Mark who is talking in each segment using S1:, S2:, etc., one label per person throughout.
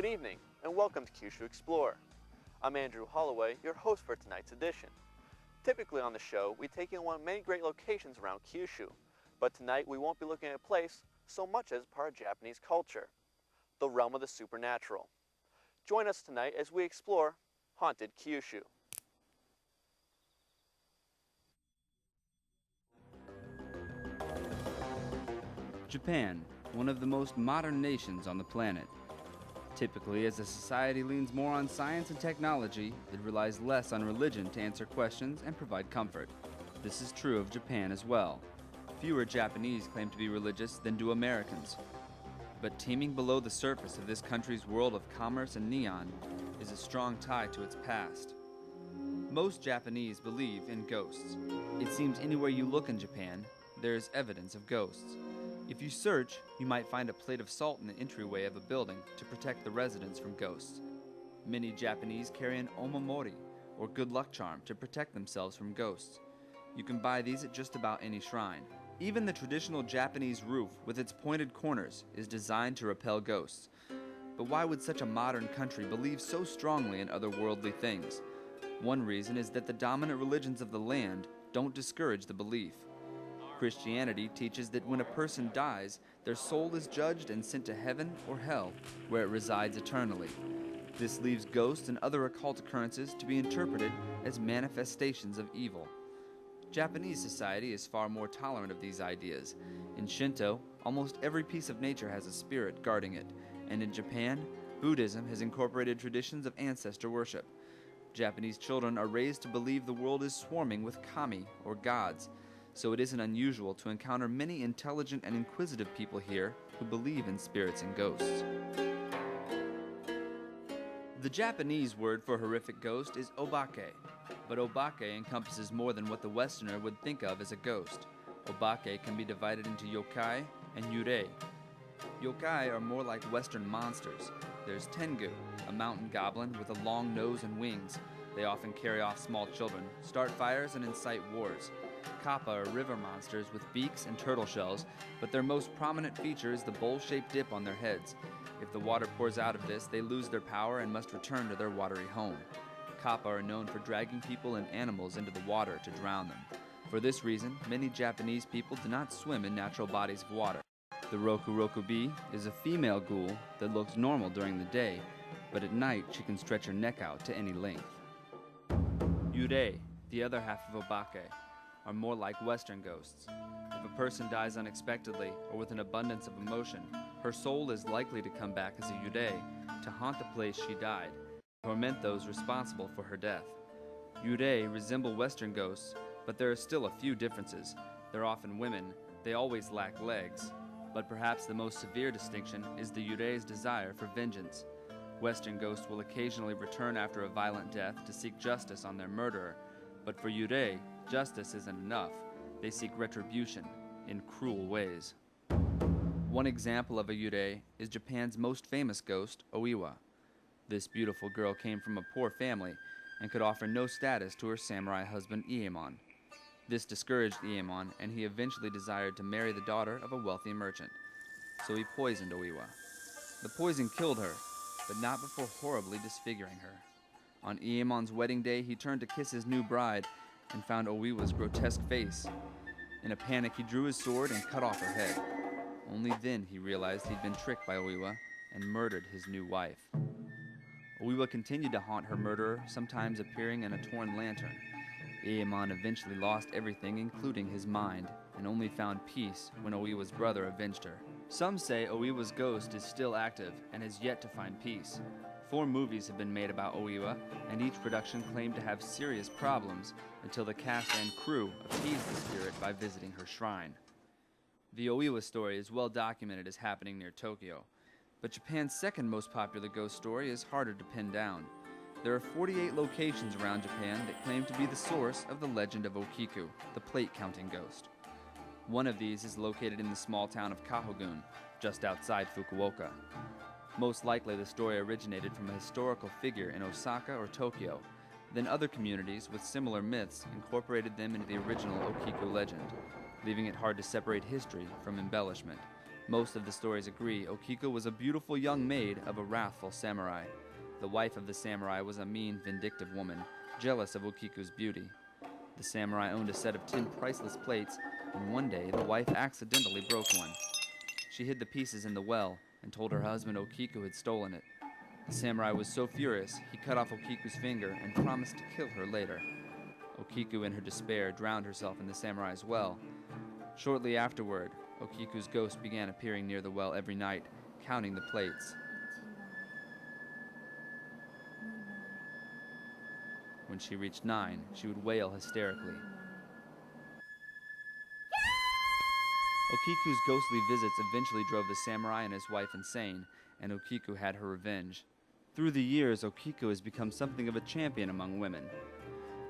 S1: Good evening, and welcome to Kyushu Explore. I'm Andrew Holloway, your host for tonight's edition. Typically on the show, we take in one of many great locations around Kyushu, but tonight we won't be looking at a place so much as part of Japanese culture, the realm of the supernatural. Join us tonight as we explore haunted Kyushu.
S2: Japan, one of the most modern nations on the planet. Typically, as a society leans more on science and technology, it relies less on religion to answer questions and provide comfort. This is true of Japan as well. Fewer Japanese claim to be religious than do Americans. But teeming below the surface of this country's world of commerce and neon is a strong tie to its past. Most Japanese believe in ghosts. It seems anywhere you look in Japan, there is evidence of ghosts. If you search, you might find a plate of salt in the entryway of a building to protect the residents from ghosts. Many Japanese carry an omamori, or good luck charm, to protect themselves from ghosts. You can buy these at just about any shrine. Even the traditional Japanese roof, with its pointed corners, is designed to repel ghosts. But why would such a modern country believe so strongly in otherworldly things? One reason is that the dominant religions of the land don't discourage the belief. Christianity teaches that when a person dies, their soul is judged and sent to heaven or hell, where it resides eternally. This leaves ghosts and other occult occurrences to be interpreted as manifestations of evil. Japanese society is far more tolerant of these ideas. In Shinto, almost every piece of nature has a spirit guarding it, and in Japan, Buddhism has incorporated traditions of ancestor worship. Japanese children are raised to believe the world is swarming with kami, or gods, so it isn't unusual to encounter many intelligent and inquisitive people here who believe in spirits and ghosts. The Japanese word for horrific ghost is obake, but obake encompasses more than what the Westerner would think of as a ghost. Obake can be divided into yokai and yurei. Yokai are more like Western monsters. There's tengu, a mountain goblin with a long nose and wings. They often carry off small children, start fires, and incite wars. Kappa are river monsters with beaks and turtle shells, but their most prominent feature is the bowl-shaped dip on their heads. If the water pours out of this, they lose their power and must return to their watery home. Kappa are known for dragging people and animals into the water to drown them. For this reason, many Japanese people do not swim in natural bodies of water. The Roku-Roku-Bee is a female ghoul that looks normal during the day, but at night she can stretch her neck out to any length. Yurei, the other half of obake, are more like Western ghosts. If a person dies unexpectedly or with an abundance of emotion, her soul is likely to come back as a yurei to haunt the place she died, torment those responsible for her death. Yurei resemble Western ghosts, but there are still a few differences. They're often women, they always lack legs, but perhaps the most severe distinction is the yurei's desire for vengeance. Western ghosts will occasionally return after a violent death to seek justice on their murderer, but for yurei, justice isn't enough. They seek retribution in cruel ways. One example of a yurei is Japan's most famous ghost, Oiwa. This beautiful girl came from a poor family and could offer no status to her samurai husband Iemon. This discouraged Iemon, and he eventually desired to marry the daughter of a wealthy merchant. So he poisoned Oiwa. The poison killed her, but not before horribly disfiguring her. On Iemon's wedding day, he turned to kiss his new bride and found Oiwa's grotesque face. In a panic, he drew his sword and cut off her head. Only then he realized he'd been tricked by Oiwa and murdered his new wife. Oiwa continued to haunt her murderer, sometimes appearing in a torn lantern. Iemon eventually lost everything, including his mind, and only found peace when Oiwa's brother avenged her. Some say Oiwa's ghost is still active and has yet to find peace. 4 movies have been made about Oiwa, and each production claimed to have serious problems until the cast and crew appeased the spirit by visiting her shrine. The Oiwa story is well documented as happening near Tokyo, but Japan's second most popular ghost story is harder to pin down. There are 48 locations around Japan that claim to be the source of the legend of Okiku, the plate-counting ghost. One of these is located in the small town of Kahogun, just outside Fukuoka. Most likely the story originated from a historical figure in Osaka or Tokyo. Then other communities with similar myths incorporated them into the original Okiku legend, leaving it hard to separate history from embellishment. Most of the stories agree Okiko was a beautiful young maid of a wrathful samurai. The wife of the samurai was a mean, vindictive woman, jealous of Okiko's beauty. The samurai owned a set of 10 priceless plates, and one day the wife accidentally broke one. She hid the pieces in the well and told her husband Okiko had stolen it. The samurai was so furious, he cut off Okiko's finger and promised to kill her later. Okiko, in her despair, drowned herself in the samurai's well. Shortly afterward, Okiko's ghost began appearing near the well every night, counting the plates. When she reached 9, she would wail hysterically. Okiko's ghostly visits eventually drove the samurai and his wife insane, and Okiko had her revenge. Through the years, Okiko has become something of a champion among women.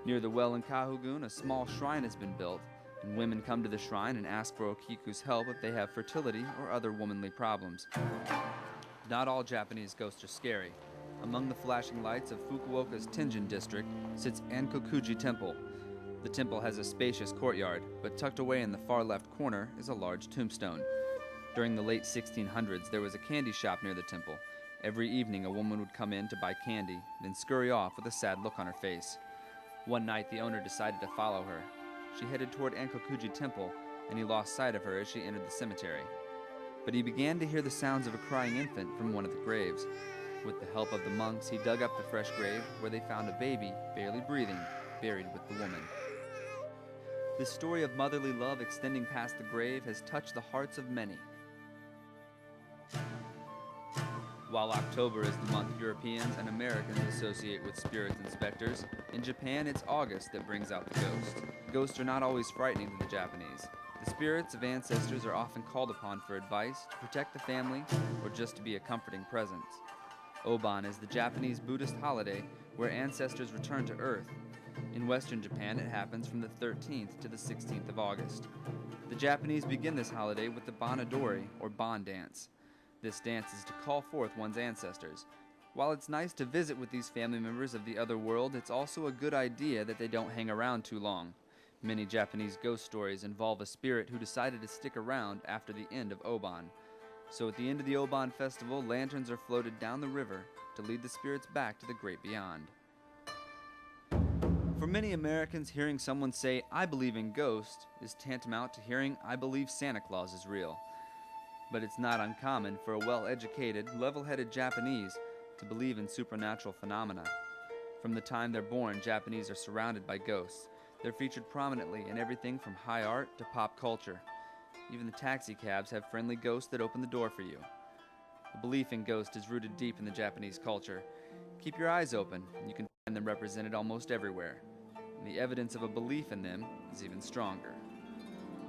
S2: Near the well in Kahugun, a small shrine has been built, and women come to the shrine and ask for Okiko's help if they have fertility or other womanly problems. Not all Japanese ghosts are scary. Among the flashing lights of Fukuoka's Tenjin district sits Ankokuji Temple. The temple has a spacious courtyard, but tucked away in the far left corner is a large tombstone. During the late 1600s, there was a candy shop near the temple. Every evening, a woman would come in to buy candy, then scurry off with a sad look on her face. One night, the owner decided to follow her. She headed toward Ankokuji Temple, and he lost sight of her as she entered the cemetery. But he began to hear the sounds of a crying infant from one of the graves. With the help of the monks, he dug up the fresh grave, where they found a baby, barely breathing, buried with the woman. This story of motherly love extending past the grave has touched the hearts of many. While October is the month Europeans and Americans associate with spirit inspectors, in Japan it's August that brings out the ghost. Ghosts are not always frightening to the Japanese. The spirits of ancestors are often called upon for advice, to protect the family, or just to be a comforting presence. Oban is the Japanese Buddhist holiday where ancestors return to Earth. In Western Japan, it happens from the 13th to the 16th of August. The Japanese begin this holiday with the Banadori, or Bon dance. This dance is to call forth one's ancestors. While it's nice to visit with these family members of the other world, it's also a good idea that they don't hang around too long. Many Japanese ghost stories involve a spirit who decided to stick around after the end of Oban. So at the end of the Oban festival, lanterns are floated down the river to lead the spirits back to the great beyond. For many Americans, hearing someone say, "I believe in ghosts," is tantamount to hearing, "I believe Santa Claus is real." But it's not uncommon for a well-educated, level-headed Japanese to believe in supernatural phenomena. From the time they're born, Japanese are surrounded by ghosts. They're featured prominently in everything from high art to pop culture. Even the taxi cabs have friendly ghosts that open the door for you. The belief in ghosts is rooted deep in the Japanese culture. Keep your eyes open, and you can find them represented almost everywhere. And the evidence of a belief in them is even stronger.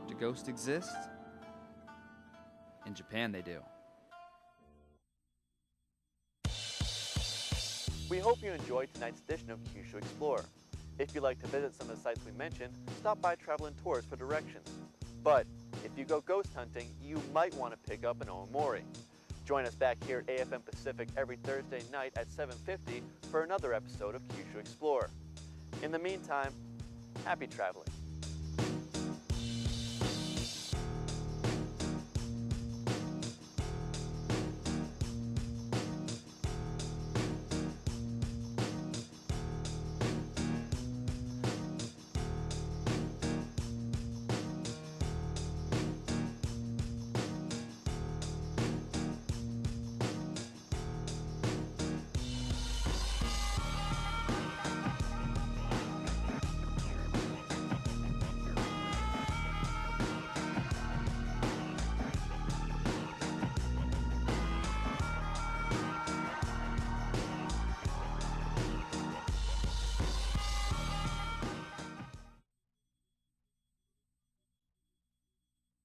S2: Do ghosts exist? In Japan, they do.
S1: We hope you enjoyed tonight's edition of Kyushu Explore. If you'd like to visit some of the sites we mentioned, stop by Travel and Tours for directions. But if you go ghost hunting, you might want to pick up an Omori. Join us back here at AFM Pacific every Thursday night at 7:50 for another episode of Kyushu Explore. In the meantime, happy traveling.